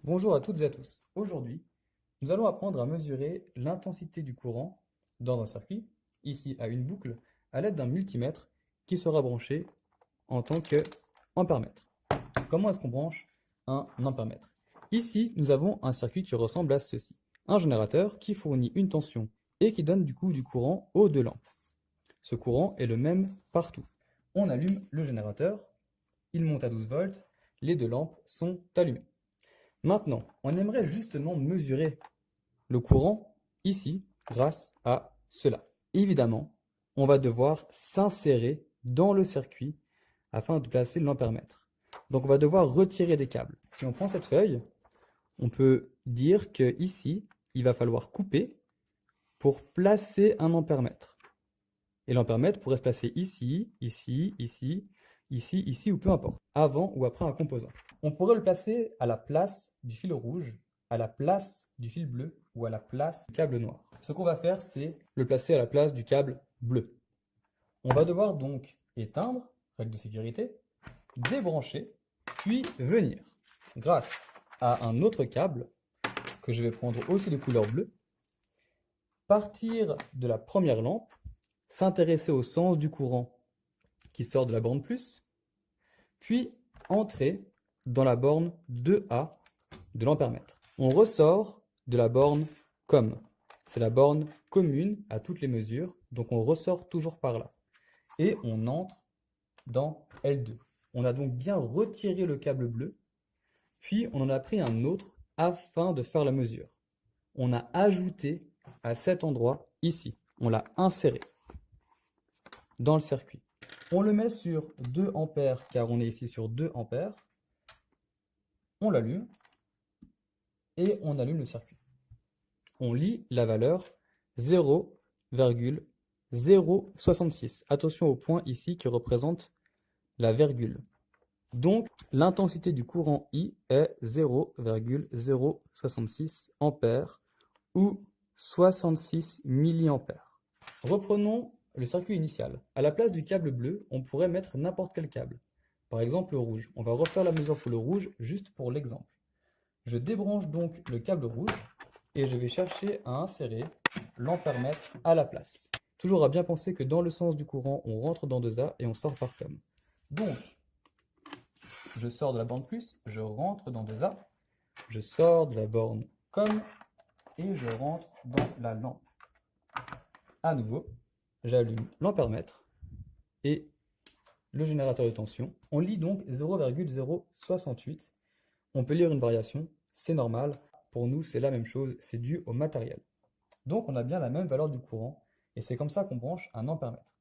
Bonjour à toutes et à tous. Aujourd'hui, nous allons apprendre à mesurer l'intensité du courant dans un circuit, ici à une boucle, à l'aide d'un multimètre qui sera branché en tant que ampèremètre. Comment est-ce qu'on branche un ampèremètre? Ici, nous avons un circuit qui ressemble à ceci. Un générateur qui fournit une tension et qui donne du coup du courant aux deux lampes. Ce courant est le même partout. On allume le générateur, il monte à 12 volts, les deux lampes sont allumées. Maintenant, on aimerait justement mesurer le courant ici grâce à cela. Évidemment, on va devoir s'insérer dans le circuit afin de placer l'ampèremètre. Donc on va devoir retirer des câbles. Si on prend cette feuille, on peut dire que ici, il va falloir couper pour placer un ampèremètre. Et l'ampèremètre pourrait se placer ici, ici, ici, ici, ici ou peu importe, avant ou après un composant. On pourrait le placer à la place du fil rouge, à la place du fil bleu ou à la place du câble noir. Ce qu'on va faire, c'est le placer à la place du câble bleu. On va devoir donc éteindre, règle de sécurité, débrancher, puis venir, grâce à un autre câble que je vais prendre aussi de couleur bleue, partir de la première lampe, s'intéresser au sens du courant qui sort de la borne plus, puis entrer dans la borne 2A de l'ampèremètre. On ressort de la borne COM. C'est la borne commune à toutes les mesures, donc on ressort toujours par là. Et on entre dans L2. On a donc bien retiré le câble bleu, puis on en a pris un autre afin de faire la mesure. On a ajouté à cet endroit ici. On l'a inséré dans le circuit. On le met sur 2 ampères car on est ici sur 2 ampères. On l'allume et on allume le circuit. On lit la valeur 0,066. Attention au point ici qui représente la virgule. Donc l'intensité du courant I est 0,066 ampères ou 66 milliampères. Reprenons le circuit initial. À la place du câble bleu, on pourrait mettre n'importe quel câble. Par exemple le rouge. On va refaire la mesure pour le rouge juste pour l'exemple. Je débranche donc le câble rouge et je vais chercher à insérer l'ampèremètre à la place. Toujours à bien penser que dans le sens du courant, on rentre dans 2A et on sort par COM. Donc, je sors de la borne plus, je rentre dans 2A, je sors de la borne COM et je rentre dans la lampe. À nouveau, j'allume l'ampèremètre et le générateur de tension. On lit donc 0,068. On peut lire une variation, c'est normal. Pour nous, c'est la même chose, c'est dû au matériel. Donc, on a bien la même valeur du courant et c'est comme ça qu'on branche un ampèremètre.